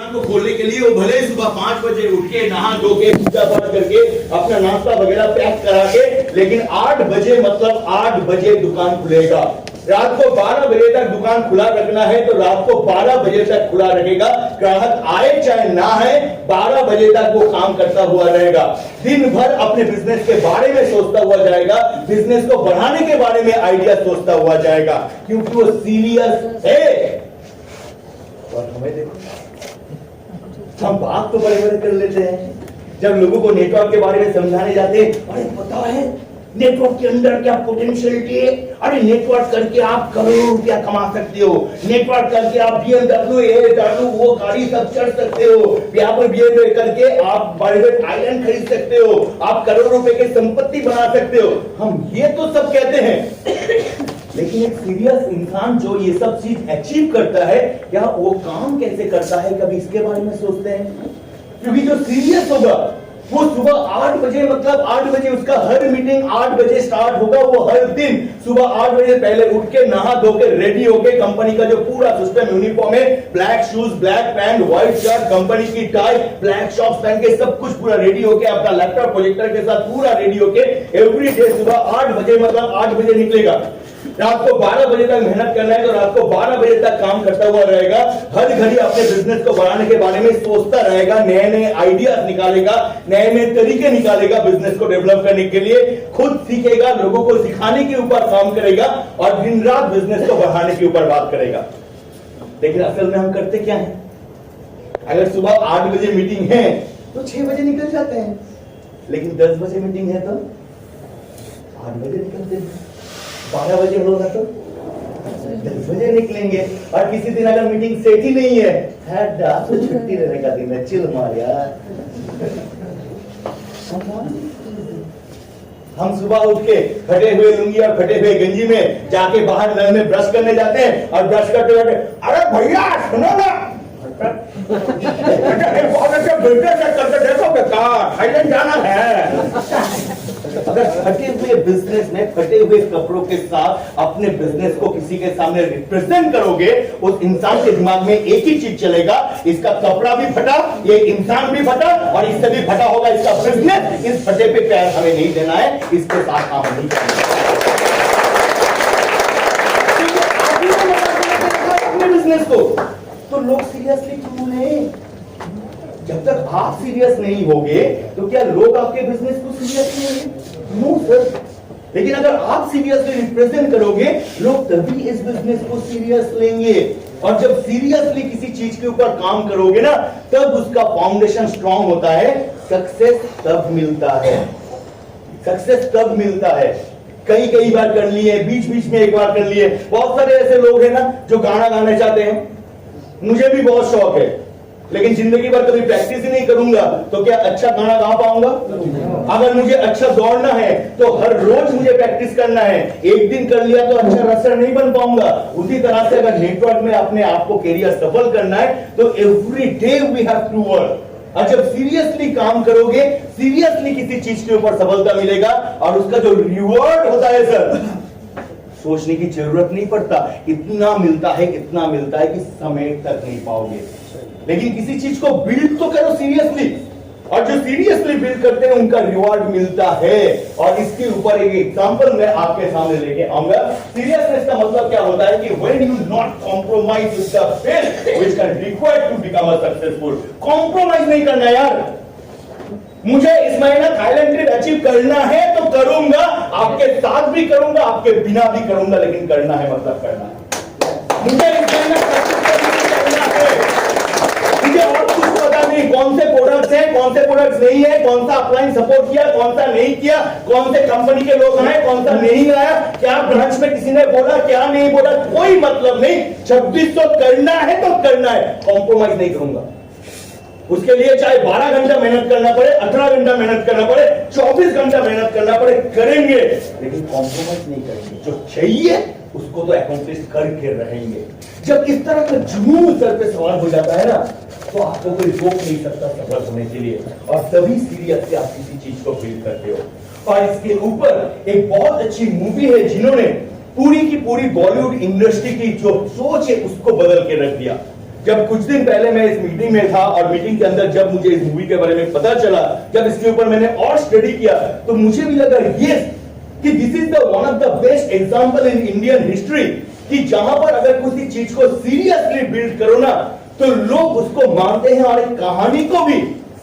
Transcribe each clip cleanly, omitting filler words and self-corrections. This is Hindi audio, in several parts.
दुकान को खोलने के लिए वो भले सुबह 5 बजे उठ के नहा धो के पूजा पाठ करके अपना नाश्ता वगैरह पैक करा के, लेकिन 8 बजे मतलब 8 बजे दुकान खुलेगा। रात को 12 बजे तक दुकान खुला रखना है तो रात को 12 बजे तक खुला रखेगा। ग्राहक आए चाहे ना आए, 12 बजे तक वो काम करता हुआ रहेगा। दिन भर अपने बिजनेस के बारे में सोचता हुआ जाएगा, बिजनेस को बढ़ाने के बारे में आइडिया सोचता हुआ जाएगा, क्योंकि वो सीरियस है। और हमें देखो, हम बात तो बड़े बड़े कर लेते हैं, जब लोगों को नेटवर्क के बारे में समझाने जाते हैं, अरे पता है नेटवर्क के अंदर क्या पोटेंशियलिटी है, अरे नेटवर्क करके आप करोड़ों रुपया कमा सकते हो, नेटवर्क करके आप BMW AW वो गाड़ी सब चढ़ सकते हो, BMW करके आप प्राइवेट आइलैंड खरीद सकते हो, आप करोड़ों रुपए की संपत्ति बना सकते हो। हम ये तो सब कहते हैं, लेकिन एक सीरियस इंसान जो ये सब चीज अचीव करता है, क्या वो काम कैसे करता है, कभी इसके बारे में सोचते हैं? क्योंकि जो सीरियस होगा वो सुबह 8 बजे मतलब 8 बजे उसका हर मीटिंग 8 बजे स्टार्ट होगा। वो हर दिन सुबह 8 बजे पहले उठ के नहा धो के रेडी होके कंपनी का जो पूरा सिस्टम यूनिफॉर्म है, black shoes, black pant, white shirt, company की टाई, ब्लैक शॉर्ट्स पहन के सब कुछ पूरा रेडी होके अपना लैपटॉप प्रोजेक्टर के साथ पूरा रेडी होके एवरी डे सुबह 8 बजे मतलब 8 बजे निकलेगा। रात को 12 बजे तक मेहनत करना है तो रात को 12 बजे तक काम करता हुआ रहेगा। हर घड़ी अपने बिजनेस को बढ़ाने के बारे में सोचता रहेगा, नए नए आइडियाज निकालेगा, नए नए तरीके निकालेगा बिजनेस को डेवलप करने के लिए, खुद सीखेगा, लोगों को सिखाने के ऊपर काम करेगा और दिन रात बिजनेस को बढ़ाने के ऊपर बात करेगा। लेकिन असल में हम करते क्या है? अगर सुबह 8 बजे मीटिंग है तो 6 बजे निकल जाते हैं, लेकिन 10 बजे मीटिंग है तो 8 बजे निकलते हैं, 12 बजे होगा तो 10 बजे निकलेंगे। और किसी दिन अगर मीटिंग सेट ही नहीं है, तो छुट्टी लेने का दिन है, चिल मार यार। हम सुबह उठ के फटे हुए लुंगी और फटे हुए गंजी में जाके बाहर नल में ब्रश करने जाते हैं और ब्रश करते करते, अरे भैया सुनो ना, बहुत अच्छा बिजनेस करते, देखो बेकार थाईलैंड जाना है। अगर फटे हुए बिजनेस में फटे हुए कपड़ों के साथ अपने बिजनेस को किसी के सामने रिप्रेजेंट करोगे, उस इंसान के दिमाग में एक ही चीज चलेगा, इसका कपड़ा भी फटा, ये इंसान भी फटा और इससे भी फटा होगा इसका बिजनेस। इस फटे पे पैर हमें नहीं देना है, इसके साथ काम नहीं करना अपने बिजनेस को। तो लोग सीरियसली क्यों नहीं? जब तक आप सीरियस नहीं होगे तो क्या लोग आपके बिजनेस को सीरियस लेंगे? No sir. लेकिन अगर आप सीरियसली रिप्रेजेंट करोगे, लोग तभी इस बिजनेस को सीरियस लेंगे। और जब सीरियसली किसी चीज के ऊपर काम करोगे ना, तब उसका फाउंडेशन स्ट्रांग होता है, सक्सेस तब मिलता है। सक्सेस तब मिलता है। कई बार कर लिए, बीच बीच में एक बार कर लिए। बहुत सारे ऐसे लोग हैं ना जो गाना गाना चाहते हैं, मुझे भी बहुत शौक है, लेकिन जिंदगी भर कभी प्रैक्टिस ही नहीं करूंगा तो क्या अच्छा गाना गा पाऊंगा? अगर मुझे अच्छा दौड़ना है तो हर रोज मुझे प्रैक्टिस करना है, एक दिन कर लिया तो अच्छा रसर नहीं बन पाऊंगा। उसी तरह से अगर नेटवर्क में अपने आप को कैरियर सफल करना है तो every day we have to work. और जब सीरियसली काम करोगे, सीरियसली किसी चीज के ऊपर सफलता मिलेगा और उसका जो रिवॉर्ड होता है सर, सोचने की जरूरत नहीं पड़ता, इतना मिलता है कि समय तक नहीं पाओगे। लेकिन किसी चीज को बिल्ड तो करो सीरियसली, और जो सीरियसली बिल्ड करते हैं उनका रिवॉर्ड मिलता है। और इसके ऊपर एक एग्जांपल मैं आपके सामने लेके आऊंगा। सीरियसनेस का मतलब क्या होता है कि when you not compromise with the faith which can required to become a successful. Compromise नहीं करना यार। मुझे इस महीना थाईलैंड ट्रिप अचीव करना है तो करूंगा, आपके साथ भी करूंगा, आपके बिना भी करूंगा, लेकिन करना है मतलब करना है। मुझे इस महीना करना है, मुझे और कुछ पता नहीं कौन से प्रोडक्ट्स हैं, कौन से प्रोडक्ट्स नहीं है, कौन सा अपलाइन सपोर्ट किया, कौन सा नहीं किया, कौन से कंपनी के लोग आए, कौन सा नहीं आया, क्या ब्रांच में किसी ने बोला, क्या नहीं बोला, कोई मतलब नहीं। 2600 करना है तो करना है, कॉम्प्रोमाइज नहीं करूंगा। उसके लिए चाहे 12 घंटा मेहनत करना पड़े, 18 घंटा मेहनत करना पड़े, 24 घंटा मेहनत करना पड़े, करेंगे, लेकिन कॉम्प्रोमाइज नहीं करेंगे। जो चाहिए उसको तो अकॉम्प्लिश करके रहेंगे। जब इस तरह का जुनून सर पे सवाल हो जाता है ना, तो आपको कोई रोक नहीं सकता सफल होने के लिए। और तभी सीरियस से आप किसी चीज को फील करते हो। और इसके ऊपर एक बहुत अच्छी मूवी है जिन्होंने पूरी की पूरी बॉलीवुड इंडस्ट्री की जो सोच है उसको बदल के रख दिया। जब कुछ दिन पहले मैं इस मीटिंग में था और मीटिंग के अंदर जब मुझे इस मूवी के बारे में पता चला, जब इसके ऊपर मैंने और स्टडी किया, तो मुझे भी लगा यस कि this is the one of the best example in Indian history कि जहां पर अगर किसी चीज को सीरियसली बिल्ड करो ना तो लोग उसको मानते हैं और एक कहानी को भी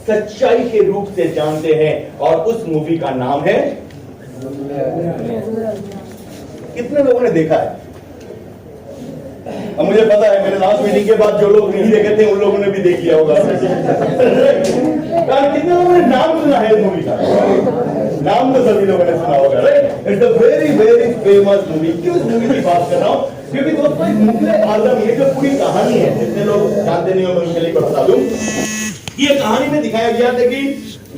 सच्चाई के रूप से जानते हैं। और उस मूवी का नाम है, कितने लोगों ने देखा है? अब मुझे पता है मेरे लास्ट मीटिंग के बाद जो लोग नहीं देखे थे उन लोगों ने भी देख लिया होगा। कितने लोगों ने नाम सुना है मूवी का? नाम तो सभी लोगों ने सुना होगा, right? It's a very very famous movie. क्यों इस मूवी की बात कर रहा हूं? क्योंकि दोस्तों मुगले आजम, ये जो पूरी कहानी है, जितने लोग जानते नहीं होंगे उनके लिए बता दूं, ये कहानी में दिखाया गया था कि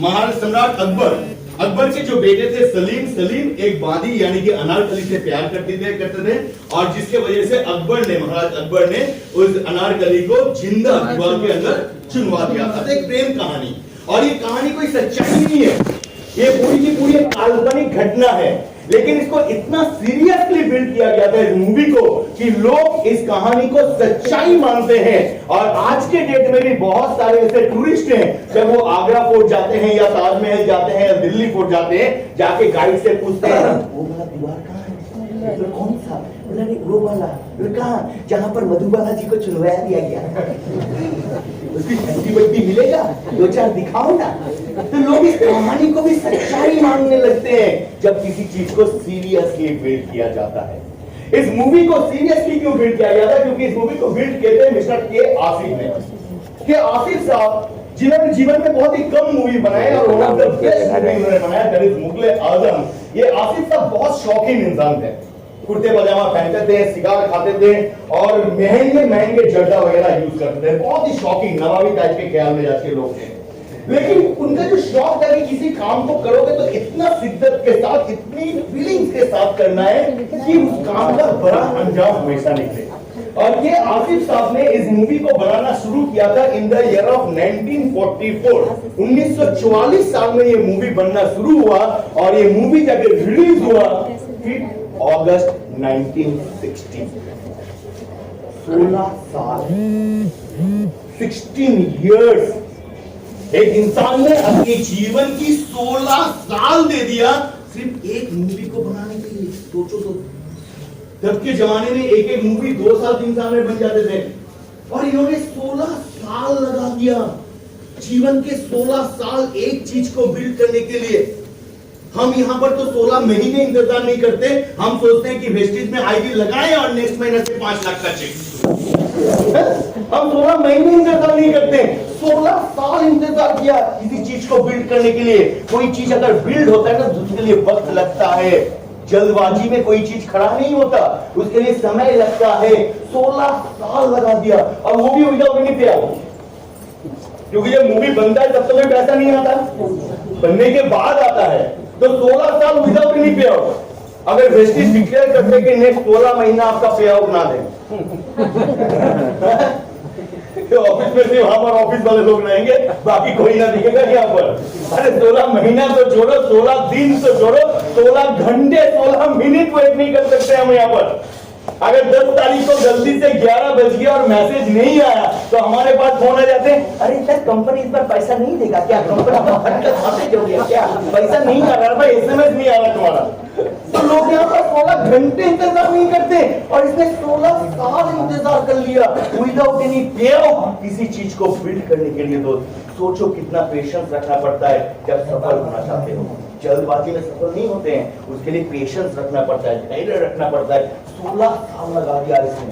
महाराज सम्राट अकबर के जो बेटे थे सलीम एक बादी यानी कि अनारकली से प्यार करते थे और जिसके वजह से महाराज अकबर ने उस अनारकली को जिंदा दीवार के अंदर चुनवा दिया था। एक प्रेम कहानी, और ये कहानी कोई सच्चाई नहीं है, ये पूरी की पूरी एक काल्पनिक घटना है, लेकिन इसको इतना सीरियसली बिल्ड किया गया था इस मूवी को कि लोग इस कहानी को सच्चाई मानते हैं। और आज के डेट में भी बहुत सारे ऐसे टूरिस्ट हैं, जब वो आगरा फोर्ट जाते हैं या ताजमहल जाते हैं या दिल्ली फोर्ट जाते हैं, जाके गाइड से पूछते हैं वो वाला दीवार कहाँ है, तो कौन सा, वो वाला कहाँ, जहां पर मधुबाला जी को चुनवाया दिया गया, उसकी छट्टी बट्टी मिलेगा, दो चार दिखाओ ना। तो लोग इस कहानी को भी सच्चाई मानने लगते हैं जब किसी चीज को सीरियसली बिल्ड किया जाता है। इस मूवी को सीरियसली क्यों बिल्ड किया गया था? क्योंकि इस मूवी को बिल्ड किए थे मिस्टर के आसिफ साहब, जिन्होंने जीवन में बहुत ही कम मूवी बनाए और one of the best movie उन्होंने बनाया, दैट इज मुगले आजम। ये आसिफ साहब बहुत शौकीन इंसान थे, कुर्ते पजामा पहनते थे, सिगार खाते थे और महंगे महंगे जर्दा वगैरह यूज करते थे, बहुत ही शौकीन नवाबी टाइप के ख्याल में जाके लोग थे। लेकिन उनका जो शौक था कि किसी काम को करोगे तो इतना शिद्दत के साथ, इतनी फीलिंग्स के साथ करना है कि उस काम का बड़ा अंजाम हमेशा निकले। और ये आसिफ साहब ने इस मूवी को बनाना शुरू किया था इन द ईयर ऑफ 1944। 1944 साल में ये मूवी बनना शुरू हुआ और ये मूवी जब रिलीज हुआ अगस्त 1960। 16 साल, 16 इयर्स एक इंसान ने अपने जीवन की 16 साल दे दिया सिर्फ एक मूवी को बनाने के लिए। सोचो तो, तब के जमाने में एक एक मूवी 2 साल 3 साल में बन जाते थे और इन्होंने 16 साल लगा दिया, जीवन के 16 साल एक चीज को बिल्ड करने के लिए। हम यहां पर तो 16 महीने इंतजार नहीं करते, हम सोचते हैं कि वेस्टेज में आईडी लगाएं और नेक्स्ट महीने से 5 लाख का चेक। हम 16 महीने इंतजार नहीं करते, 16 साल इंतजार किया किसी चीज को बिल्ड करने के लिए। कोई चीज अगर बिल्ड होता है ना तो उसके लिए वक्त लगता है, जल्दबाजी में कोई चीज खड़ा नहीं होता, उसके लिए समय लगता है। 16 साल लगा दिया और वो भी विदाउट एनी पे आउट, क्योंकि जब मूवी बनता है तब तो कोई पैसा नहीं आता, बनने के बाद आता है। तो 16 साल विदाउट एनी पे आउट। अगर वेस्टेज डिक्लेयर करते कि नेक्स्ट 16 महीना आपका पे आउट ना दे तो ऑफिस में से वहां पर ऑफिस वाले लोग रहेंगे, बाकी कोई ना दिखेगा यहाँ पर। अरे 16 महीना तो छोड़ो, 16 दिन तो छोड़ो, 16 घंटे 16 मिनट वेट नहीं कर सकते हम यहाँ पर। अगर 10 तारीख को गलती से 11 बज गया और मैसेज नहीं आया तो हमारे पास फोन आ जाते हैं, अरे सर कंपनी इस बार पैसा नहीं देगा क्या, कंपनी का मैसेज हो गया क्या, पैसा नहीं आ रहा भाई, एसएमएस नहीं आ रहा तुम्हारा। तो लोग यहाँ पर 16 घंटे इंतजार नहीं करते और इसने 16 साल इंतजार कर लिया विदाउट एनी पे आउट किसी चीज को बिल्ड करने के लिए। तो सोचो कितना पेशेंस रखना पड़ता है जब सफल होना चाहते हो। जल्दबाजी में सफल नहीं होते हैं, उसके लिए पेशेंस रखना पड़ता है, धैर्य रखना पड़ता है। 16 साल लगा दिया इसने।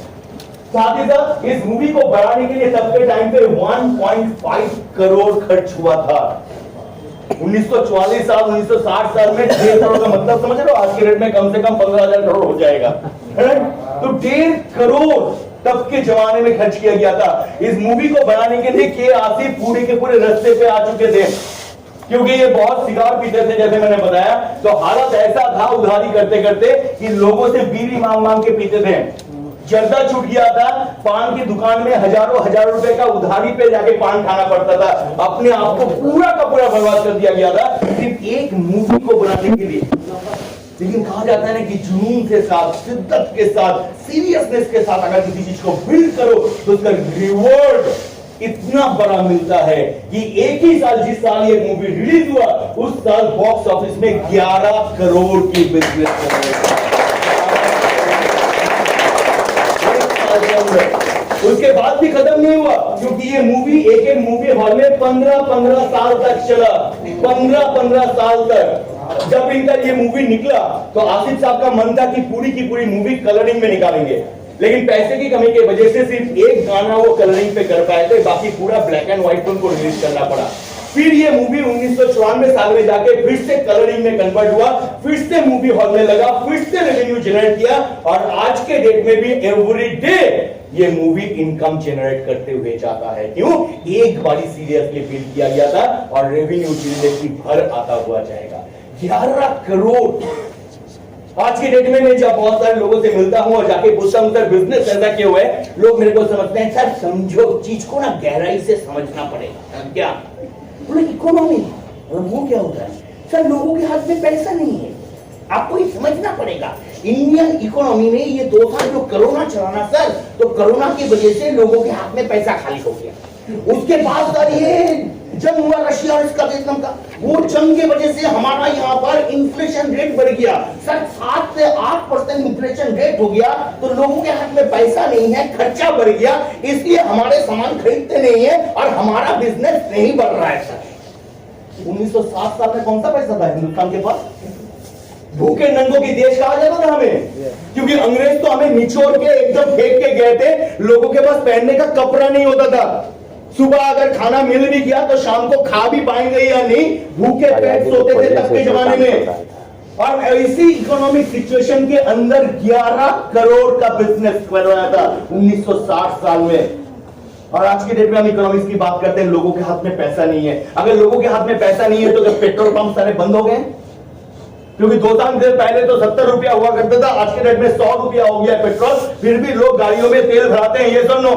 साथ ही साथ इस मूवी को बनाने के लिए तब के टाइम पे 1.5 करोड़ खर्च हुआ था। 1944 साल 1960 साल में 1.5 करोड़ का मतलब समझ रहे हो, आज के रेट में कम से कम 15,000 करोड़ हो जाएगा। तो 1.5 करोड़ तब के जमाने में खर्च किया गया था इस मूवी को बनाने के लिए। के आसिफ पूरे के पूरे रास्ते पे आ चुके थे, क्योंकि ये बहुत सिगार पीते थे जैसे मैंने बताया। तो हालत ऐसा था उधारी करते करते कि लोगों से बीड़ी मांग मांग के पीते थे। जर्दा छूट गया था, पान की दुकान में हजारों रुपए का उधारी पे जाके पान खाना पड़ता था। अपने आप को पूरा का पूरा बर्बाद कर दिया गया था सिर्फ एक मूवी को बनाने के लिए। लेकिन कहा जाता है ना कि जुनून के साथ, शिद्दत के साथ, सीरियसनेस के साथ अगर किसी चीज को बिल्ड करो तो उसका रिवॉर्ड इतना बड़ा मिलता है कि एक ही साल, जिस साल ये मूवी रिलीज हुआ, उस साल बॉक्स ऑफिस में 11 करोड़ की बिजनेस उसके बाद भी खत्म नहीं हुआ, क्योंकि ये मूवी एक मूवी हॉल में 15-15 साल तक चला। 15-15 साल तक जब इनका ये मूवी निकला तो आसिफ साहब का मन था कि पूरी की पूरी मूवी कलरिंग में निकालेंगे, लेकिन पैसे की कमी की वजह से सिर्फ एक गाना वो कलरिंग पे कर पाए थे, बाकी पूरा ब्लैक एंड व्हाइट उनको रिलीज करना पड़ा। फिर ये मूवी 1994 साल में जाके फिर से कलरिंग में कन्वर्ट हुआ, फिर से मूवी हॉल में लगा, फिर से रेवेन्यू जनरेट किया, और आज के डेट में भी एवरी डे ये मूवी इनकम जनरेट करते हुए जाता है। क्यों? एक बारी सीरियसली बिल्ड किया गया था और रेवेन्यू जिंदगी भर आता हुआ जाएगा। 11 करोड़। आज की डेट में मैं जब बहुत सारे लोगों से मिलता हूं और जाके पूछता हूं सर बिजनेस ऐसा क्यों है, लोग मेरे को समझते हैं सर समझो चीज को ना गहराई से समझना पड़ेगा। क्या बोले? इकोनॉमी। वो क्या होता है सर? लोगों के हाथ में पैसा नहीं है, आपको ये समझना पड़ेगा। इंडियन इकोनॉमी में ये 2 साल जो कोरोना चला ना सर, तो कोरोना की वजह से लोगों के हाथ में पैसा खाली हो गया। उसके बाद सर ये जंग हुआ रशिया और इसका वियतनाम का, वो जंग की वजह से हमारा यहाँ पर इन्फ्लेशन रेट बढ़ गया सर, 7 से 8% इन्फ्लेशन रेट हो गया, तो लोगों के हाथ में पैसा नहीं है, खर्चा बढ़ गया, इसलिए हमारे सामान खरीदते नहीं है और हमारा बिजनेस नहीं बढ़ रहा है सर। 1907 साल में कौन सा पैसा था हिंदुस्तान के पास? भूखे नंगों की देश कहा जाता था हमें, क्योंकि अंग्रेज तो हमें निचोड़ के एकदम फेंक के गए थे। लोगों के पास पहनने का कपड़ा नहीं होता था, सुबह अगर खाना मिल भी गया तो शाम को खा भी पाएंगे या नहीं, भूखे पेट सोते थे तब के जमाने में। और ऐसी इकोनॉमिक सिचुएशन के अंदर 11 करोड़ का बिजनेस करवाया था 1960 साल में। और आज की डेट में हम इकोनॉमिक्स की बात करते हैं, लोगों के हाथ में पैसा नहीं है। अगर लोगों के हाथ में पैसा नहीं है तो क्या पेट्रोल पंप सारे बंद हो गए? क्योंकि 2 साल पहले तो 70 रुपया हुआ करता था, आज के डेट में 100 रुपया हो गया पेट्रोल, फिर भी लोग गाड़ियों में तेल भराते हैं। ये सुनो,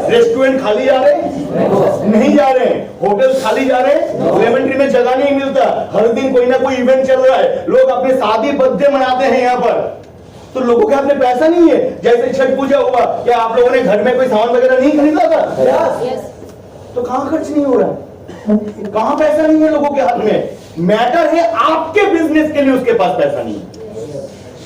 रेस्टोरेंट खाली जा रहे नहीं जा रहे, होटल खाली जा रहे, लेमन ट्री में जगह नहीं मिलता, हर दिन कोई ना कोई इवेंट चल रहा है, लोग अपने शादी बर्थडे मनाते हैं यहाँ पर, तो लोगों के हाथ में पैसा नहीं है। जैसे छठ पूजा हुआ, क्या आप लोगों ने घर में कोई सामान वगैरह नहीं खरीदा था? तो कहां खर्च नहीं हो रहा, कहां पैसा नहीं है लोगों के हाथ में? मैटर है आपके बिजनेस के लिए उसके पास पैसा नहीं है।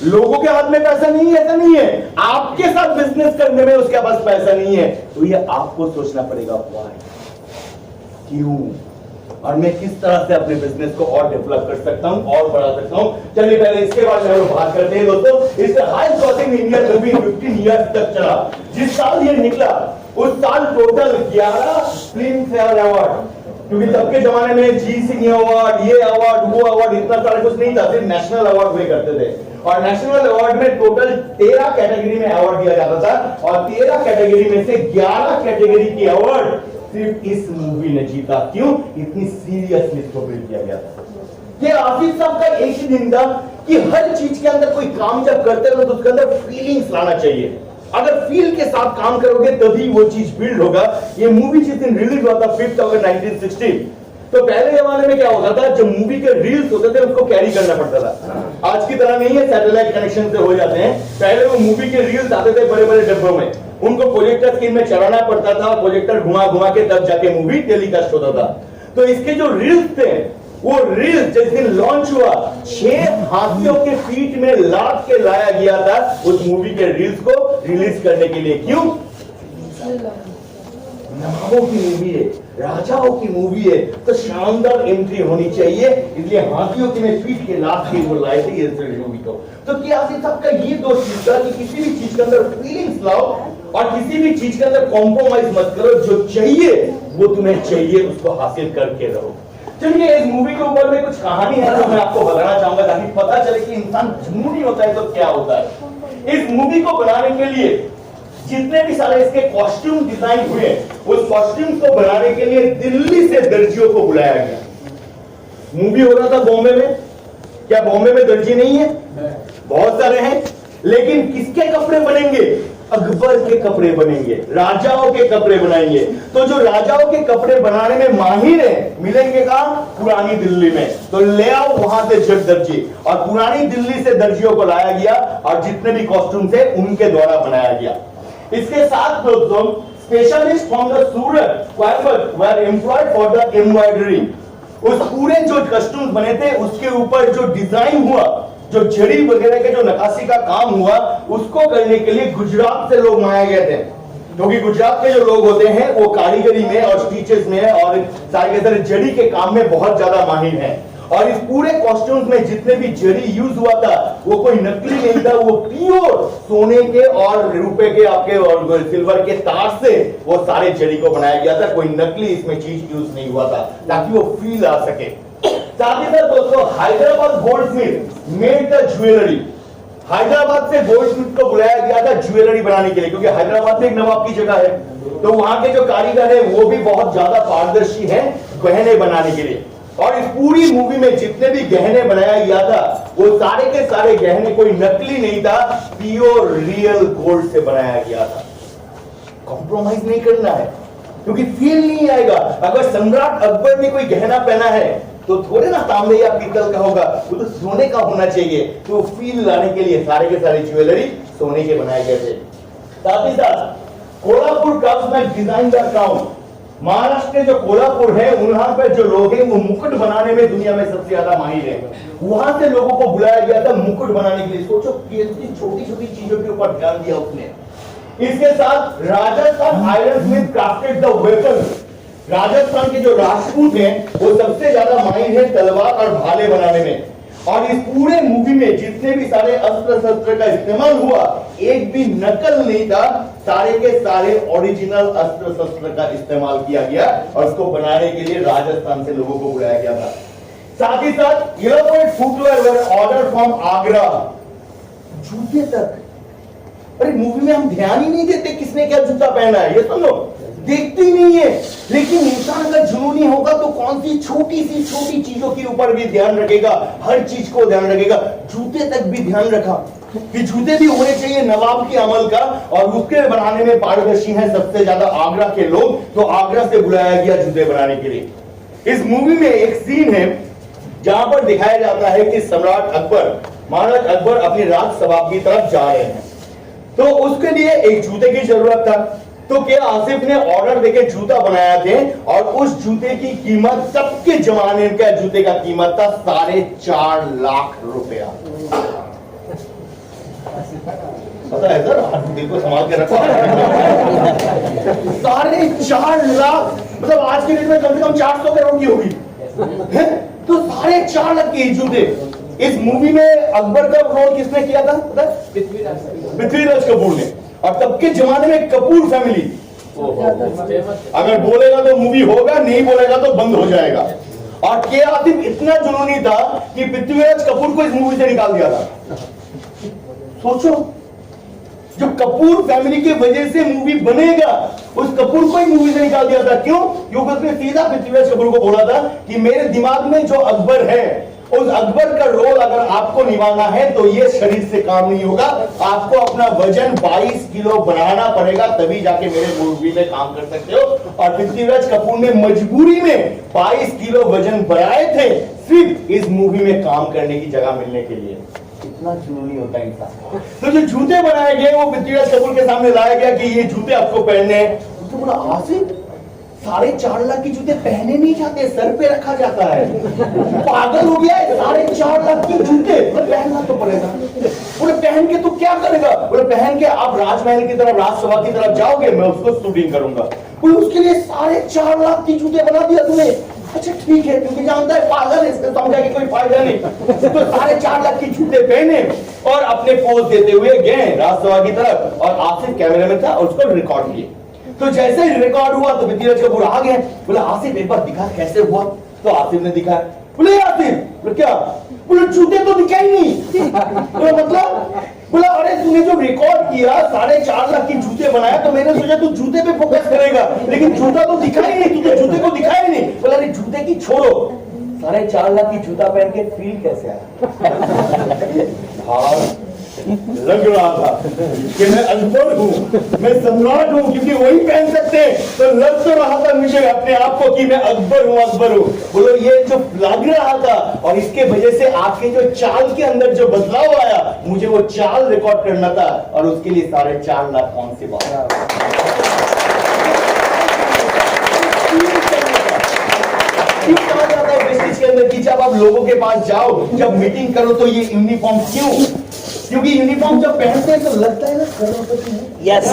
लोगों के हाथ में पैसा नहीं है ऐसा नहीं है, आपके साथ बिजनेस करने में उसके पास पैसा नहीं है। तो ये आपको सोचना पड़ेगा व्हाई, क्यों, और मैं किस तरह से अपने बिजनेस को और डेवलप कर सकता हूं और बढ़ा सकता हूं। चलिए पहले इसके बारे में बात करते हैं दोस्तों। इस high crossing Indian movie 15 years तक चला। जिस साल ये निकला उस साल टोटल 11 फिल्म फेयर अवार्ड, क्योंकि तब के जमाने में जी सिंह अवार्ड, ये अवार्ड, वो अवार्ड, इतना सारा कुछ नहीं था, सिर्फ नेशनल अवार्ड हुए करते थे। और नेशनल अवार्ड में टोटल 13 कैटेगरी में अवार्ड दिया जाता था, और 13 कैटेगरी में से 11 कैटेगरी की अवार्ड सिर्फ इस मूवी ने जीता। क्यों? इतनी सीरियसली इसको बिल्ड किया गया था। ये आसिफ साहब का एक ही दिन था कि हर चीज के अंदर कोई काम जब करते हो तो उसके अंदर फीलिंग्स लाना चाहिए। अगर फील के साथ काम करोगे तभी वो चीज बिल्ड होगा। ये मूवी जिस दिन रिलीज हुआ था 5 अगस्त 1960, तो पहले जमाने में क्या होता था, जब मूवी के रील्स होते थे उसको कैरी करना पड़ता था। आज की तरह नहीं है सैटेलाइट कनेक्शन से हो जाते हैं। पहले वो मूवी के रील्स आते थे बड़े बड़े डब्बों में, उनको प्रोजेक्टर स्क्रीन में चलाना पड़ता था, प्रोजेक्टर घुमा घुमा के तब जाके मूवी टेलीकास्ट होता था। तो इसके जो रील्स थे, वो रील्स जिस दिन लॉन्च हुआ 6 हाथियों के फीट में लाद के लाया गया था उस मूवी के रील्स को रिलीज करने के लिए। क्यों? नवाबों की मूवी है, राजाओं की मूवी है, तो शानदार एंट्री होनी चाहिए, इसलिए हाथियों के में फीट के लाद के वो लाए थे इस मूवी को। तो क्या आसिफ साहब का ये दो चीज था कि किसी भी चीज के अंदर फीलिंग्स लाओ और किसी भी चीज के अंदर कॉम्प्रोमाइज मत करो, जो चाहिए वो तुम्हें चाहिए, उसको हासिल करके रहो। चलिए इस मूवी के ऊपर में कुछ कहानी है जो मैं आपको बताना चाहूंगा ताकि पता चले कि इंसान जुनूनी होता है तो क्या होता है। इस मूवी को बनाने के लिए जितने भी सारे इसके कॉस्ट्यूम डिजाइन हुए, उस कॉस्ट्यूम को बनाने के लिए दिल्ली से दर्जियों को बुलाया गया। मूवी हो रहा था बॉम्बे में, क्या बॉम्बे में दर्जी नहीं है? बहुत सारे हैं, लेकिन किसके कपड़े बनेंगे? अकबर के कपड़े बनेंगे, राजाओं के कपड़े बनाएंगे। तो जो राजाओं के कपड़े बनाने में माहिर है मिलेंगे कहां? पुरानी दिल्ली में। तो ले आओ वहां से जट दर्जी, और पुरानी दिल्ली से दर्जियों को लाया गया और जितने भी कॉस्ट्यूम थे उनके द्वारा बनाया गया। इसके साथ दोस्तों specialist from the Surat Coimbatore were employed for the embroidery. उस पूरे जो कॉस्ट्यूम बने थे उसके ऊपर जो डिजाइन हुआ, जो जड़ी वगैरह के जो नक्काशी का काम हुआ, उसको करने के लिए गुजरात से लोग मंगाए गए थे। क्योंकि गुजरात के जो लोग होते हैं वो कारीगरी में और स्टिचेस में और सारे के सारे जड़ी के काम में बहुत ज्यादा माहिर हैं। और इस पूरे कॉस्ट्यूम्स में जितने भी जड़ी यूज हुआ था वो कोई नकली नहीं था, वो प्योर सोने के और रुपए के आपके और सिल्वर के तार से वो सारे जड़ी को बनाया गया था। कोई नकली इसमें चीज यूज नहीं हुआ था ताकि वो फील आ सके। साथ ही साथ दोस्तों Hyderabad Goldsmith made the jewellery. Hyderabad से गोल्डस्मिथ को बुलाया गया था ज्वेलरी बनाने के लिए, क्योंकि हैदराबाद में एक नवाब की जगह है। तो वहां के जो कारीगर है वो भी बहुत ज्यादा पारदर्शी हैं गहने बनाने के लिए। और इस पूरी मूवी में जितने भी गहने बनाया गया था वो सारे के सारे गहने कोई नकली नहीं था, प्योर रियल गोल्ड से बनाया गया था। कॉम्प्रोमाइज नहीं करना है क्योंकि फील नहीं आएगा। अगर सम्राट अकबर ने कोई गहना पहना है तो थोड़े ना तांबे या पीतल का होगा, वो तो सोने का होना चाहिए। तो फील लाने के लिए सारे के सारे ज्वेलरी सोने के बनाए गए थे। साथ ही साथ Kolhapur craftsman design the crown. Maharashtra के जो कोल्हापुर है वहां पर जो लोग हैं वो मुकुट बनाने में दुनिया में सबसे ज्यादा माहिर है। वहां से लोगों को बुलाया गया था मुकुट बनाने के लिए। सोचो कितनी छोटी छोटी चीजों के ऊपर ध्यान दिया उसने। इसके साथ Rajasthan iron Smith crafted the weapon. Rajasthan के जो राजपूत हैं वो सबसे ज्यादा माहिर है तलवार और भाले बनाने में। और इस पूरे मूवी में जितने भी सारे अस्त्र शस्त्र का इस्तेमाल हुआ एक भी नकल नहीं था, सारे के सारे ओरिजिनल अस्त्र शस्त्र का इस्तेमाल किया गया और उसको बनाने के लिए राजस्थान से लोगों को बुलाया गया था। साथ ही साथ elaborate footwear were ordered from Agra. जूते तक, अरे मूवी में हम ध्यान ही नहीं देते किसने क्या जूता पहना है, ये सुनो देखते ही नहीं है। लेकिन इंसान अगर जुनूनी होगा तो कौन सी छोटी चीजों के ऊपर भी ध्यान रखेगा, हर चीज को ध्यान रखेगा। जूते तक भी ध्यान रखा कि जूते भी होने चाहिए नवाब के अमल का, और उसके बनाने में पारदर्शी हैं सबसे ज्यादा आगरा के लोग। तो आगरा से बुलाया गया जूते बनाने के लिए। इस मूवी में एक सीन है जहां पर दिखाया जाता है कि सम्राट अकबर, महाराज अकबर अपनी राजसभा की तरफ जा रहे हैं। तो उसके लिए एक जूते की जरूरत था। तो क्या आसिफ ने ऑर्डर देके जूता बनाया थे, और उस जूते की कीमत सबके जमाने का जूते का कीमत था 4.5 लाख रुपया। पता है सर, दिल को संभाल के रखो। 4.5 लाख, मतलब आज के डेट में कम से कम 400 करोड़ की होगी। तो 4.5 लाख के जूते। इस मूवी में अकबर का रोल किसने किया था पता है? पृथ्वीराज कपूर ने। और तब के जमाने में कपूर फैमिली अगर बोलेगा तो मूवी होगा, नहीं बोलेगा तो बंद हो जाएगा। और के आसिफ इतना जुनूनी था कि पृथ्वीराज कपूर को इस मूवी से निकाल दिया था। सोचो, जो कपूर फैमिली की वजह से मूवी बनेगा उस कपूर को ही मूवी से निकाल दिया था। क्यों? क्योंकि उसने सीधा पृथ्वीराज कपूर को बोला था कि मेरे दिमाग में जो अकबर है उस अकबर का रोल अगर आपको निभाना है तो ये शरीर से काम नहीं होगा, आपको अपना वजन 22 किलो बढ़ाना पड़ेगा, तभी जाके मेरे मूवी में काम कर सकते हो। और पृथ्वीराज कपूर ने मजबूरी में 22 किलो वजन बढ़ाए थे सिर्फ इस मूवी में काम करने की जगह मिलने के लिए। इतना जुनूनी होता है इंसान। तो जो जूते बनाए गए वो पृथ्वीराज कपूर के सामने लाया गया कि ये जूते आपको पहनने हैं। तो बोला आसिफ 4.5 लाख की जूते पहने नहीं जाते, सर पे रखा जाता है। पागल हो गया है, 4.5 लाख की जूते पहनना तो पड़ेगा। बोले पहन के तू क्या करेगा? बोले पहन के आप राजमहल की तरफ, राजसभा की तरफ जाओगे, मैं उसको शूटिंग करूंगा। बोले उसके लिए 4.5 लाख की जूते बना दिया तूने? अच्छा ठीक है, क्योंकि जानता है पागल है, इसका समझा कि कोई फायदा नहीं। तो 4.5 लाख की जूते पहने और अपने पोज देते हुए गए राजसभा की तरफ, और आसिफ कैमरे में था और उसको रिकॉर्ड किए। तो जैसे ही रिकॉर्ड हुआ तो पृथ्वीराज कपूर आ गए। बोला आसिफ एक बार दिखा कैसे हुआ। तो आसिफ ने दिखाया। बोले आसिफ, बोले क्या? बोले जूते तो दिखाई नहीं। बोला मतलब? बोला अरे तूने जो रिकॉर्ड किया 4.5 लाख की जूते बनाया, तो मैंने सोचा तू जूते पे फोकस करेगा, लेकिन जूता तो दिखाई नहीं, तू तो जूते को दिखाई नहीं। बोला अरे जूते की छोड़ो, 4.5 लाख की जूता पहन के फील कैसे आया? हाँ लग रहा था कि मैं अकबर हूँ, मैं सम्राट हूँ, क्योंकि वही पहन सकते हैं। तो लग तो रहा था मुझे अपने आप को कि मैं अकबर हूँ, अकबर हूँ। बोलो ये जो लग रहा था, और इसके वजह से आपके जो चाल के अंदर जो बदलाव आया, मुझे वो चाल रिकॉर्ड करना था, और उसके लिए 4.5 लाख कौन सी बात। कहा जाता है वेस्टेज के अंदर कि जब आप लोगों के पास जाओ, जब मीटिंग करो, तो ये यूनिफॉर्म क्यों? क्योंकि यूनिफॉर्म जब पहनते हैं तो लगता है ना करोड़पति है। यस,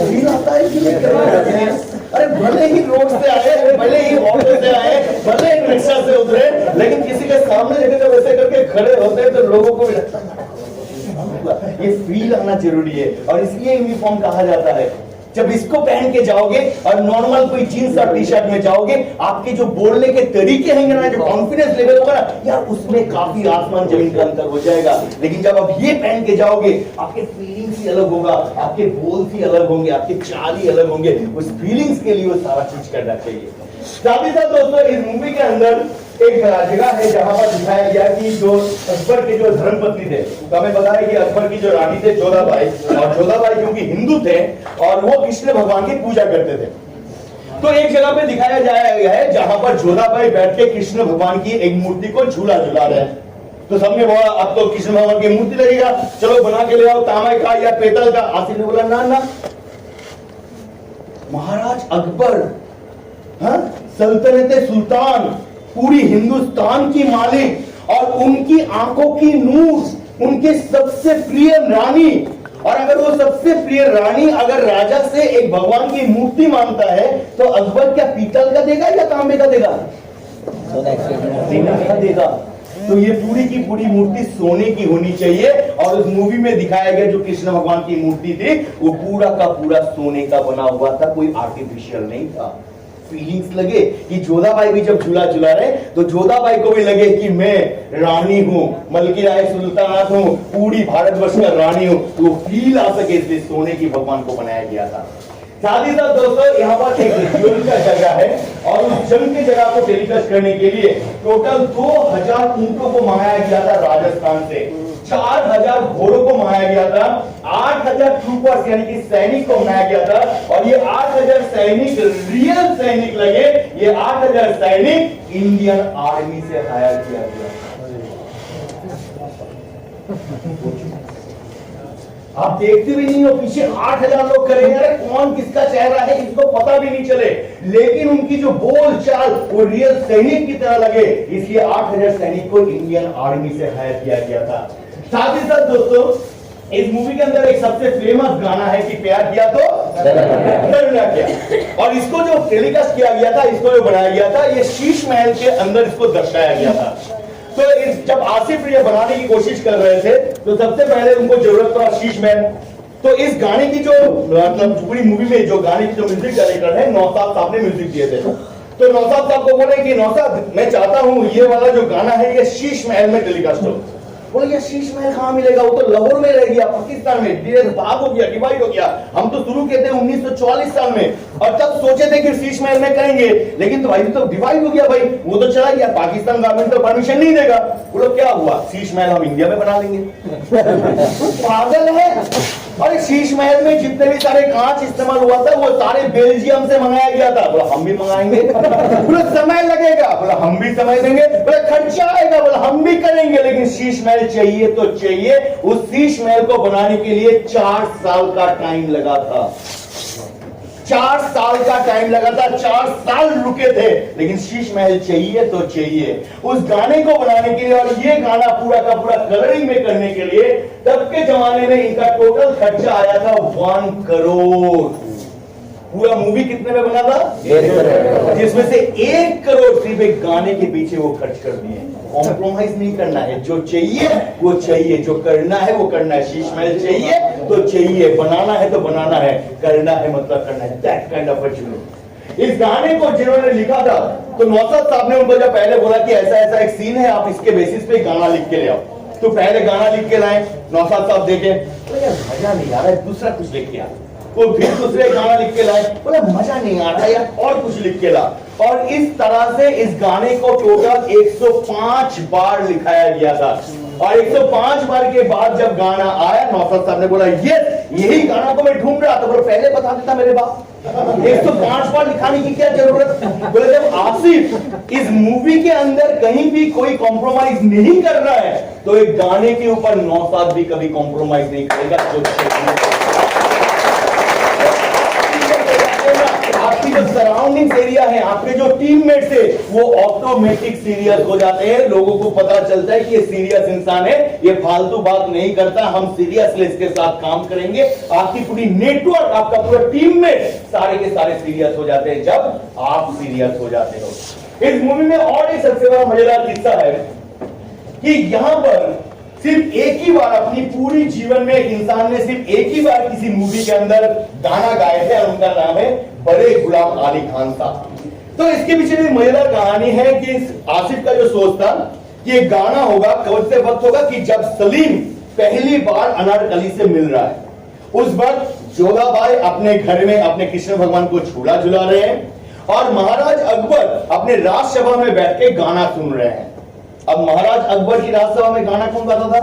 फील आता है कि ये करोड़पति है। अरे भले ही रोड से आए, भले ही ऑटो से आए, भले ही रिक्शा से उतरे, लेकिन किसी के सामने जब ऐसे करके खड़े होते हैं तो लोगों को भी लगता है ये फील आना जरूरी है। और इसलिए यूनिफॉर्म कहा जाता है। जब इसको पहन के जाओगे और नॉर्मल कोई जींस और टी शर्ट में जाओगे, आपके जो बोलने के तरीके हैं ना, जो कॉन्फिडेंस लेवल होगा ना यार, उसमें काफी आसमान जमीन का अंतर हो जाएगा। लेकिन जब आप ये पहन के जाओगे, आपके फीलिंग्स ही अलग होगा, आपके बोल ही अलग होंगे, आपके चाल ही अलग होंगे। उस फीलिंग्स के लिए वो सारा चीज करना चाहिए। साथ ही साथ दोस्तों, इस मूवी के अंदर एक जगह है जहां पर दिखाया गया कि जो अकबर के जो धर्मपत्नी थे, तो हमें बताया कि अकबर की जो रानी थे जोधाबाई, और जोधाबाई क्योंकि हिंदू थे और वो कृष्ण भगवान की पूजा करते थे। तो एक जगह पे दिखाया गया है जहां पर जोधाबाई बैठ के कृष्ण भगवान की एक मूर्ति को झूला झूला रहे हैं। तो सबने बोला अब तो कृष्ण भगवान की मूर्ति लगेगा, चलो बना के ले आओ, तांबे का या पीतल का। आसिफ ने बोला ना ना, महाराज अकबर, हाँ, सल्तनत सुल्तान, पूरी हिंदुस्तान की मालिक, और उनकी आंखों की नूर, उनके सबसे प्रिय रानी, और अगर वो सबसे प्रिय रानी अगर राजा से एक भगवान की मूर्ति मांगता है, तो अकबर क्या पीतल का देगा या तांबे का देगा? सोने का देगा। तो ये पूरी की पूरी मूर्ति सोने की होनी चाहिए। और उस मूवी में दिखाया गया जो कृष्ण भगवान की मूर्ति थी, वो पूरा का पूरा सोने का बना हुआ था, कोई आर्टिफिशियल नहीं था। फीलिंग्स लगे कि जोधाबाई भी जब झूला झूला रहे, तो जोधाबाई को भी लगे कि मैं रानी हूं, मलकिराए सुल्तानात हूं, पूरी भारतवर्ष का रानी हूं। तो वो फील आ सके, इसलिए सोने की भगवान को बनाया गया था। साथ ही साथ दोस्तों, यहाँ पर एक जंग का जगह है, और उस जंग की जगह को टेलीकास्ट करने के लिए टोटल 2000 ऊंटों को मंगाया गया था राजस्थान से, 4000 घोड़ों को मंगाया गया था, 8000 ट्रूपर्स यानी कि सैनिक को मंगाया गया था। और ये 8000 सैनिक रियल सैनिक लगे, ये 8000 सैनिक इंडियन आर्मी से हायर किया गया। आप देखते भी नहीं हो, पीछे 8000 लोग करेंगे, अरे कौन किसका चेहरा है किसको पता भी नहीं चले, लेकिन उनकी जो बोल चाल वो रियल सैनिक की तरह लगे, इसलिए 8000 सैनिक को इंडियन आर्मी से हायर किया गया था। साथ ही साथ दोस्तों, इस मूवी के अंदर एक सबसे फेमस गाना है कि प्यार किया तो डरना क्या, और इसको जो टेलीकास्ट किया गया था, इसको जो बनाया गया था, ये शीश महल के अंदर इसको दर्शाया गया था। तो जब आसिफ ये बनाने की कोशिश कर रहे थे, तो सबसे पहले उनको जरूरत पड़ा शीश महल। तो इस गाने की जो मतलब पूरी मूवी में जो गाने की जो म्यूजिक डायरेक्टर है नौशाद साहब ने म्यूजिक दिए थे। तो नौशाद साहब को बोले कि नौशाद मैं चाहता हूं ये वाला जो गाना है ये शीश महल में टेलीकास्ट हो। बोले ये शीश महल कहां मिलेगा, वो तो लाहौर में रह गया, पाकिस्तान में भाग हो गया, डिवाइड हो गया। हम तो शुरू किए थे 1944 साल में, और तब सोचे थे कि शीश महल में करेंगे, लेकिन तो भाई तो डिवाइड हो गया भाई, वो तो चला गया, पाकिस्तान गवर्नमेंट तो परमिशन नहीं देगा। बोलो क्या हुआ, शीश महल हम इंडिया में बना लेंगे। पागल है। अरे शीश महल में जितने भी सारे कांच इस्तेमाल हुआ था वो सारे बेल्जियम से मंगाया गया था। बोला हम भी मंगाएंगे। बोला समय लगेगा, बोला हम भी समय देंगे। बोला खर्चा आएगा, बोला हम भी करेंगे, लेकिन शीश महल चाहिए तो चाहिए। उस शीश महल को बनाने के लिए 4 साल का टाइम लगा था, 4 साल का टाइम लगा था, 4 साल रुके थे, लेकिन शीश महल चाहिए तो चाहिए उस गाने को बनाने के लिए। और ये गाना पूरा का पूरा कलरिंग में करने के लिए तब के जमाने में इनका टोटल खर्चा आया था 1 करोड़। पूरा मूवी कितने में बना था? 1 करोड़, जिसमें से 1 करोड़ सिर्फ एक गाने के पीछे वो खर्च कर दिए। कॉम्प्रोमाइज नहीं करना है, जो चाहिए वो चाहिए, जो करना है वो करना है। शीश महल चाहिए तो चाहिए, बनाना है तो बनाना है, करना है मतलब करना है। That kind of achievement. इस गाने को जिन्होंने लिखा था, तो नौशाद साहब ने उनको जब पहले बोला कि ऐसा ऐसा एक सीन है, आप इसके बेसिस पे गाना लिख के ले आओ, तो पहले गाना लिख के लाए। नौशाद साहब देखे, तो यार मजा नहीं आ रहा है, दूसरा कुछ लिख के आ। वो फिर दूसरे गाना लिख के लाए, बोला मजा नहीं आ रहा यार, और कुछ लिख के ला। और इस तरह से इस गाने को टोटल 105 बार लिखाया गया था। और 105 बार के बाद जब गाना आया, नौशाद साहब ने बोला यही गाना को मैं ढूंढ रहा था। बोला पहले बता देता मेरे बाप, 105 बार लिखाने की क्या जरूरत। बोले जब आसिफ इस मूवी के अंदर कहीं भी कोई कॉम्प्रोमाइज नहीं कर रहा है, तो एक गाने के ऊपर नौशाद भी कभी कॉम्प्रोमाइज नहीं करेगा। आपकी जो सराउंडिंग एरिया है, आपके जो टीममेट्स है, वो ऑटोमेटिक सीरियस हो जाते हैं। लोगों को पता चलता है कि ये सीरियस इंसान है, ये फालतू बात नहीं करता, हम सीरियसली इसके साथ काम करेंगे। आपकी पूरी नेटवर्क, आपका पूरा टीममेट सारे के सारे सीरियस हो जाते हैं जब आप सीरियस हो जाते हो। इस मूवी में और एक सबसे बड़ा मजेदार किस्सा है कि यहां पर सिर्फ एक ही बार अपनी पूरी जीवन में एक इंसान ने सिर्फ एक ही बार किसी मूवी के अंदर गाना गाया है, और उनका नाम है बड़े गुलाम अली खान साहब। तो इसके पीछे एक मजेदार कहानी है कि आसिफ का जो सोच था कि एक गाना होगा, कौन से वक्त होगा कि जब सलीम पहली बार अनारकली से मिल रहा है। उस वक्त जोधा भाई अपने घर में अपने कृष्ण भगवान को झूला झुला रहे हैं, और महाराज अकबर अपने राजसभा में बैठ के गाना सुन रहे हैं। अब महाराज अकबर की राजसभा में गाना कौन गाता था?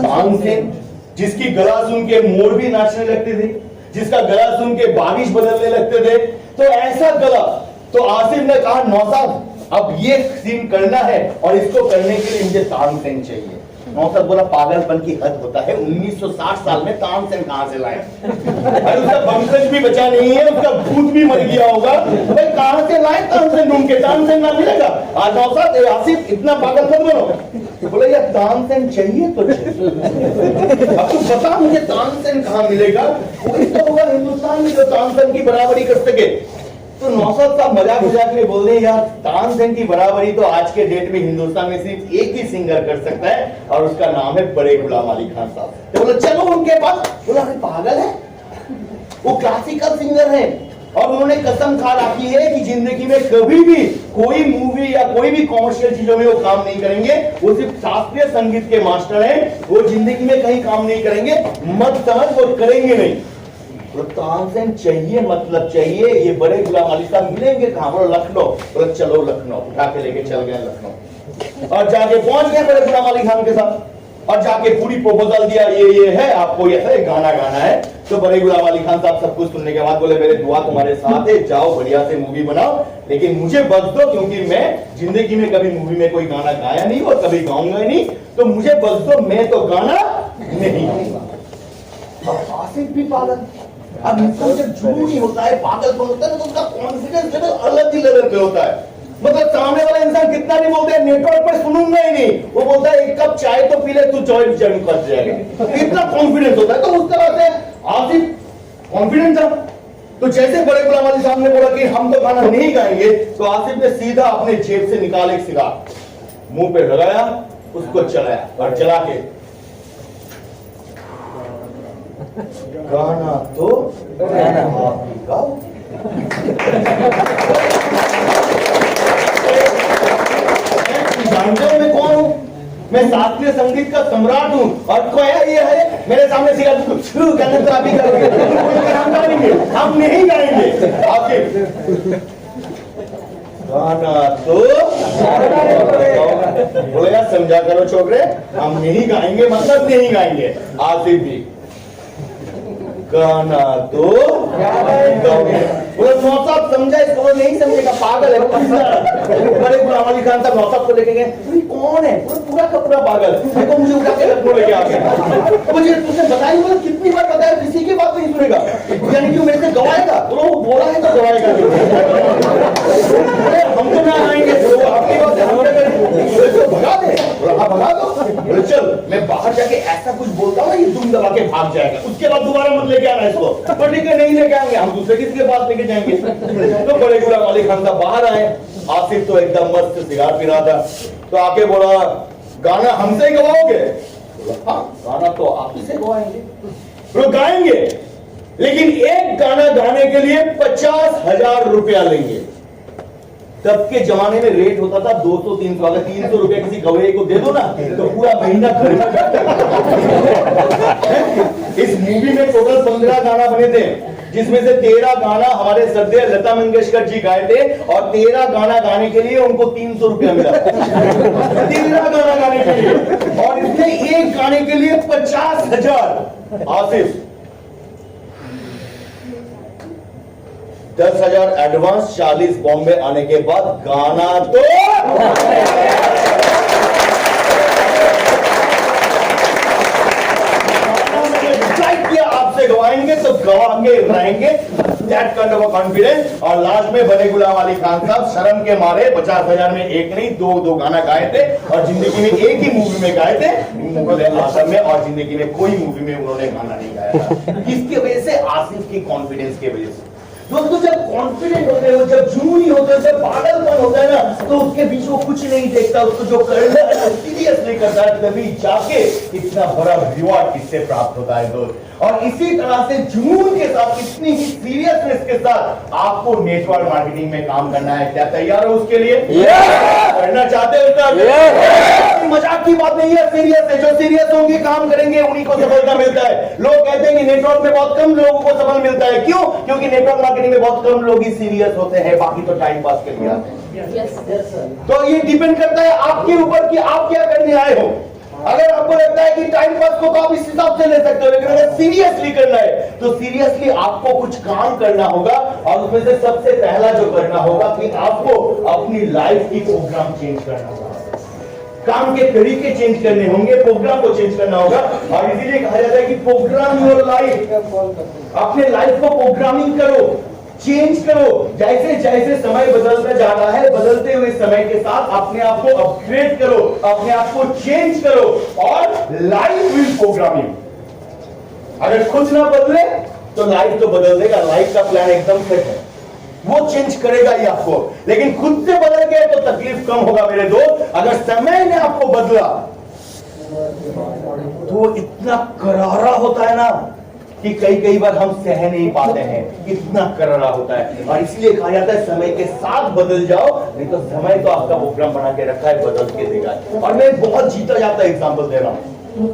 तानसेन, जिसकी गला सुन के मोर भी नाचने लगते थे, जिसका गला सुन के बारिश बदलने लगते थे। तो ऐसा गला, तो आसिफ ने कहा नौशाद अब ये सीन करना है, और इसको करने के लिए मुझे तानसेन चाहिए। नौशाद बोला पागलपन की हद होता है, 1960 साल में तानसेन कहां से लाए? अरे उसका वंशज भी बचा नहीं है, उसका भूत भी मर गया होगा, भाई कहां से लाए तानसेन ढूंढ के? तानसेन ना मिलेगा। आज नौशाद आसिफ इतना पागल मत बनो। बोले यार तानसेन चाहिए तो चाहिए, अब तू बता मुझे तानसेन कहां मिलेगा? कोई तो होगा हिंदुस्तान में जो तानसेन की बराबरी कर सके। तो नौशाद साहब मजाक मजाक में बोल रहे यार तानसेन की बराबरी तो आज के डेट में हिंदुस्तान में सिर्फ एक ही सिंगर कर सकता है, और उसका नाम है बड़े गुलाम अली खान साहब। तो बोला चलो उनके पास। बोला अरे पागल है, वो क्लासिकल सिंगर है, और उन्होंने कसम खा रखी है कि जिंदगी में कभी भी कोई मूवी या कोई भी कॉमर्शियल चीजों में वो काम नहीं करेंगे। वो सिर्फ शास्त्रीय संगीत के मास्टर हैं, वो जिंदगी में कहीं काम नहीं करेंगे, मत समझ वो करेंगे नहीं। तो तानसेन चाहिए मतलब चाहिए। ये बड़े गुलाम अली साहब मिलेंगे कहां? बोलो लखनऊ। बोलो चलो लखनऊ। उठा के लेके चल गए लखनऊ, और जाके पहुंच गए बड़े गुलाम अली खान के साथ, और जाके पूरी प्रपोजल दिया, ये है आपको ये है गाना गाना है। तो बड़े गुलाम अली खान साहब सब कुछ सुनने के बाद बोले मेरे दुआ तुम्हारे साथ है, जाओ बढ़िया से मूवी बनाओ, लेकिन मुझे बख्श दो, क्योंकि मैं जिंदगी में कभी मूवी में कोई गाना गाया नहीं और कभी गाऊंगा नहीं, तो मुझे बख्श दो, मैं तो गाना नहीं गाऊंगा। आसिफ भी पागल। अब इंसान जब जुनूनी होता है, पागलपन होता है, तो उसका कॉन्फिडेंस लेवल अलग ही लेवल पे होता है। मतलब सामने वाला इंसान कितना भी बोलते हैं नेटवर्क पर सुनूंगा ही नहीं, वो बोलता है एक कप चाय तो पी ले तू जॉइंट जॉइन कर जाएगा, इतना कॉन्फिडेंस होता है। तो उस तरह से आसिफ कॉन्फिडेंट था। तो जैसे बड़े गुलाम अली साहब ने बोला कि हम तो गाना नहीं गाएंगे, तो आसिफ ने सीधा अपने जेब से निकाल एक सिगार मुंह पे लगाया, उसको चलाया, और चला के गाना तो आप ही गाओ। जानते हो मैं कौन हूं? मैं शास्त्रीय संगीत का सम्राट हूं, और कोया ये है मेरे सामने सिगा गाना तो आप ही गाओगे, हम गाएंगे, हम नहीं गाएंगे। आपके गाना तो बोले यार समझा करो छोकरे, हम नहीं गाएंगे मतलब नहीं गाएंगे। आसिफ भी गाना तो नौशाद समझा इसको, वो नहीं समझेगा, पागल है। बड़े गुलाम अली खान साहब नौशाद को लेके गए, कौन है? पूरा का पूरा पागल, देखो मुझे उठा के लखनऊ लेके आ गया। मुझे तुमने बताया मतलब कितनी बार बताया, किसी की बात नहीं सुनेगा, यानी कि मेरे से गवाएगा, तो वो बोला है तो गवाएगा। हम तो ना आएंगे, आपकी बात भगा दे, भगा दो। चल मैं बाहर जाके ऐसा कुछ बोलता हूँ ना, ये दुम दबा के भाग जाएगा, उसके बाद दोबारा मत लेके आना इसको। पर ठीक है नहीं लेके आएंगे, हम दूसरे किसी के पास लेके जाएंगे। तो बड़े गुलाम अली खान साहब बाहर आए, आसिफ तो एकदम मस्त सिगार पी रहा था, तो आके बोला गाना हमसे ही गवाओगे? हाँ गाना तो आप ही से गवाएंगे। तो गाएंगे, लेकिन एक गाना गाने के लिए 50,000 रुपया लेंगे। तब के जमाने में रेट होता था 200-300, अगर 300 रुपया किसी गवेई को दे दो ना तो पूरा महीना घर में। इस मूवी में टोटल 15 गाना बने थे, जिसमें से 13 गाना हमारे श्रद्धेय लता मंगेशकर जी गाए थे और 13 गाना गाने के लिए उनको 300 रुपया मिला। 13 गाना गाने के लिए, और इसने एक गाने के लिए 50,000। आसिफ 10,000 एडवांस, 40 बॉम्बे आने के बाद गाना तो किया आपसे गवाएंगे तो गवा के रहेंगे, दैट काइंड ऑफ कॉन्फिडेंस। और लास्ट में बड़े गुलाम अली खान साहब शर्म के मारे 50,000 में एक नहीं दो गाना गाए थे, और जिंदगी में एक ही मूवी में गाए थे, मुगल आजम में, और जिंदगी में कोई मूवी में उन्होंने गाना नहीं गाया। किसकी वजह से? आसिफ की कॉन्फिडेंस की वजह से। दोस्तों जब कॉन्फिडेंट होते हो, जब जुनूनी होते हो, जब पागलपन होता है ना, तो उसके बीच वो कुछ नहीं देखता, उसको जो करना है सीरियसली करता है, तभी जाके इतना बड़ा रिवॉर्ड इससे प्राप्त होता है दोस्त। और इसी तरह से जुनून के साथ, इतनी ही सीरियसनेस के साथ आपको नेटवर्क मार्केटिंग में काम करना है। क्या तैयार हो उसके लिए? करना चाहते हो सर? मजाक की बात नहीं है, सीरियस है। जो सीरियस होंगे, काम करेंगे, उन्हीं को सफलता मिलता है। लोग कहते हैं कि नेटवर्क में बहुत कम लोगों को सफल मिलता है। क्यों? क्योंकि नेटवर्क मार्केटिंग में बहुत कम लोग ही सीरियस होते हैं, बाकी तो टाइम पास के लिए आते हैं। तो ये डिपेंड करता है आपके ऊपर कि आप क्या करने आए हो। अगर आपको लगता है कि टाइम पास को तो आप इस हिसाब से ले सकते हो, लेकिन अगर सीरियसली करना है तो सीरियसली आपको कुछ काम करना होगा। और उसमें से सबसे पहला जो करना होगा कि आपको अपनी लाइफ की प्रोग्राम चेंज करना होगा, काम के तरीके चेंज करने होंगे, प्रोग्राम को चेंज करना होगा। और इसीलिए कहा जाता है कि प्रोग्राम योर लाइफ, अपने लाइफ को प्रोग्रामिंग करो, चेंज करो। जैसे जैसे समय बदलता जा रहा है, बदलते हुए समय के साथ अपने आप को अपग्रेड करो, अपने आप को चेंज करो, और लाइफ विल प्रोग्रामिंग। अगर खुद ना बदले तो लाइफ तो बदल देगा। लाइफ का प्लान एकदम सेट है, वो चेंज करेगा ही आपको। लेकिन खुद से बदल गए तो तकलीफ कम होगा मेरे दोस्त। अगर समय ने आपको बदला तो इतना करारा होता है ना कि कई बार हम सह नहीं पाते हैं, इतना करारा होता है। और इसलिए कहा जाता है समय के साथ बदल जाओ, नहीं तो समय तो आपका प्रोग्राम बना के रखा है, बदल के देगा। और मैं बहुत जीता जाता एग्जांपल दे रहा हूं।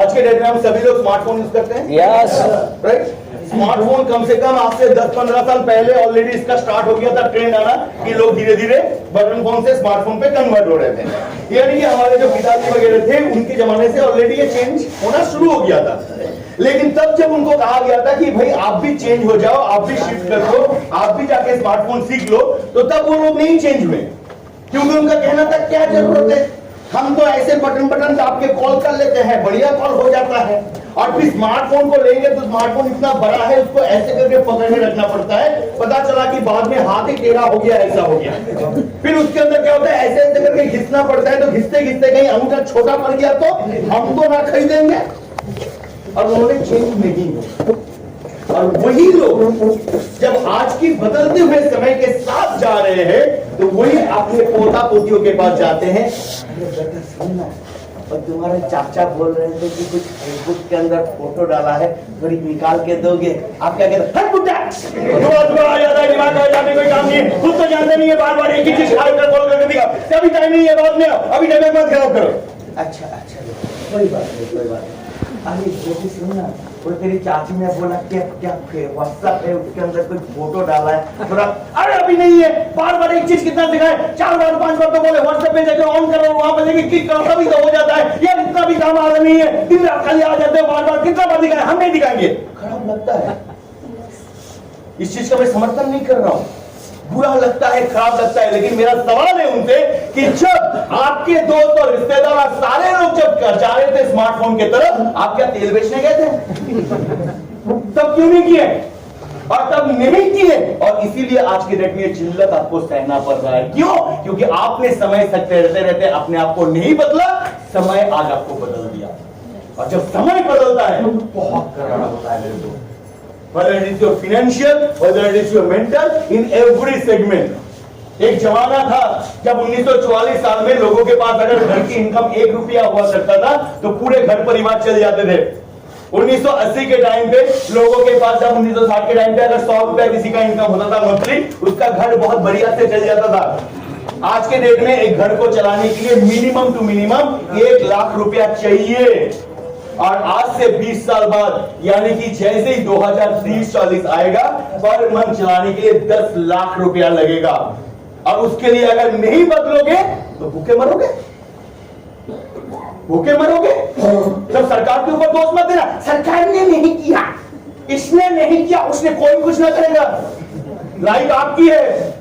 आज के डेट में हम सभी लोग स्मार्टफोन यूज करते हैं, यस राइट। स्मार्टफोन कम से कम आज से 10-15 साल पहले ऑलरेडी इसका स्टार्ट हो गया था ट्रेंड आना, कि लोग धीरे धीरे बटन फोन से स्मार्टफोन पे कन्वर्ट हो रहे थे। यानी कि हमारे जो पिताजी वगैरह थे, उनके जमाने से ऑलरेडी ये चेंज होना शुरू हो गया था। लेकिन तब जब उनको कहा गया था कि भाई आप भी चेंज हो जाओ, आप भी शिफ्ट कर लो, आप भी जाके स्मार्टफोन सीख लो, तो तब वो लोग नहीं चेंज हुए, क्योंकि उनका कहना था क्या जरूरत है, हम तो ऐसे बटन दाब के कॉल कर लेते हैं, बढ़िया कॉल हो जाता है। और फिर स्मार्टफोन को लेंगे तो स्मार्टफोन इतना बड़ा है, उसको ऐसे करके पकड़ के रखना पड़ता है। पता चला कि बाद में हाथ ही टेढ़ा हो गया, ऐसा हो गया। फिर उसके अंदर क्या होता है, ऐसे ऐसे करके घिसना पड़ता है, तो घिसते घिसते कहीं अंगूठा छोटा पड़ गया तो हम तो ना खरीदेंगे। और उन्होंने चेंज नहीं किया। और वही लोग जब आज की बदलते हुए समय के साथ जा रहे हैं, तो वही अपने पोता पोतियों के पास जाते हैं, और तुम्हारे चाचा बोल रहे थे कि कुछ फेसबुक के अंदर फोटो डाला है, थोड़ी निकाल के दोगे? आप क्या कहते हैं? कोई काम नहीं है, खुद तो जानते नहीं है, बार बार एक ही चीज बोल करके दिखा, अभी टाइम नहीं है, बाद में अभी टाइम मत खराब करो। अच्छा कोई बात नहीं। अरे बेटी सुन ना, वो तेरी चाची ने बोला क्या व्हाट्सएप है, उसके अंदर कोई फोटो डाला है थोड़ा। अरे अभी नहीं है, बार बार एक चीज कितना दिखाए, 4 बार 5 बार तो बोले व्हाट्सएप पे जाके ऑन करो, वहां पर जाके क्लिक करो, तभी तो हो जाता है। यार इतना भी काम आगे नहीं है, दिन रात खाली आ जाते हो, बार बार कितना बार दिखाए, हम नहीं दिखाएंगे। खराब लगता है, इस चीज का मैं समर्थन नहीं कर रहा हूं, बुरा लगता है, खराब लगता है। लेकिन मेरा सवाल है उनसे कि जब आपके दोस्त और रिश्तेदार सारे लोग जब जा रहे थे स्मार्टफोन की तरफ, आप क्या तेल बेचने गए थे? तब क्यों नहीं किए? और तब नहीं किए, और इसीलिए आज की डेट में ये जिल्लत आपको सहना पड़ रहा है। क्यों? क्योंकि आपने समय सकते रहते रहते अपने आप को नहीं बदला, समय आज आपको बदल दिया। और जब समय बदलता है तो बहुत करारा होता है मेरे दोस्त। Whether it is your financial, whether it is your mental, in every segment। एक जमाना था जब 1944 साल में लोगों के पास अगर घर की इनकम 1 रुपया हुआ करता था तो पूरे घर परिवार चल जाते थे। 1980 के टाइम पे लोगों के पास, जब 1960 के टाइम पे अगर 100 रुपया किसी का इनकम होता था मंथली, उसका घर बहुत बढ़िया से चल जाता था। आज के डेट में एक घर को चलाने के लिए मिनिमम टू मिनिमम 1 लाख रुपया चाहिए। और आज से 20 साल बाद यानी कि जैसे ही 2030-40 आएगा, पर मंथ चलाने के लिए 10 लाख रुपया लगेगा। और उसके लिए अगर नहीं बदलोगे तो भूखे मरोगे, भूखे मरोगे। जब सरकार के ऊपर दोष मत देना, सरकार ने नहीं किया, इसने नहीं किया, उसने कोई कुछ ना करेगा। लाइफ आपकी है,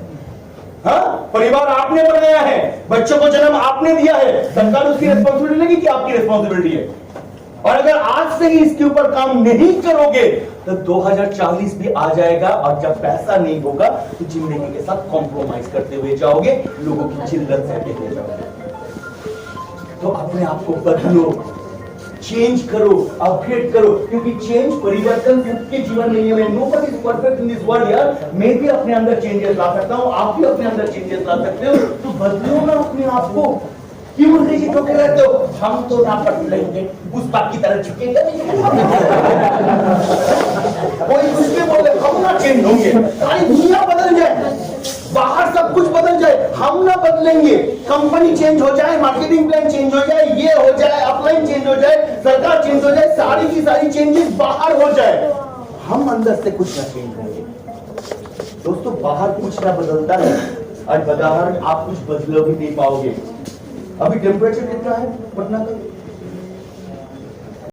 हाँ, परिवार आपने बनाया है, बच्चों को जन्म आपने दिया है, सरकार उसकी रिस्पॉन्सिबिलिटी लेगी कि आपकी रिस्पॉन्सिबिलिटी है। और अगर आज से ही इसके ऊपर काम नहीं करोगे तो 2040 भी आ जाएगा और जब पैसा नहीं होगा तो जिंदगी के साथ कॉम्प्रोमाइज करते हुए जाओगे, लोगों की चिल्लत सहते हुए जाओगे। तो अपने आप को बदलो, चेंज करो, अपग्रेड करो, क्योंकि चेंज, परिवर्तन सबके जीवन में है। Nobody is perfect in this world यार। मैं भी अपने अंदर चेंजेस ला सकता हूं, आप भी अपने अंदर चेंजेस ला सकते हो। तो बदलो ना अपने आप को, क्यों रिजिड होकर रहते हो? हम तो ना बदलेंगे, पुष्पा की तरह झुकेंगे कोई कुछ भी बोले, हम ना चेंज होंगे, सारी दुनिया बदल जाए, बाहर सब कुछ बदल जाए, हम ना बदलेंगे। कंपनी चेंज हो जाए, मार्केटिंग प्लान चेंज हो जाए, ये हो जाए, अपलाइन चेंज हो जाए, सरकार चेंज हो जाए, सारी की सारी चेंजेस बाहर हो जाए, हम अंदर से कुछ ना चेंज होंगे। दोस्तों, बाहर कुछ ना बदलता है और बाहर आप कुछ बदल भी नहीं पाओगे। अभी टेम्परेचर कितना है पटना का?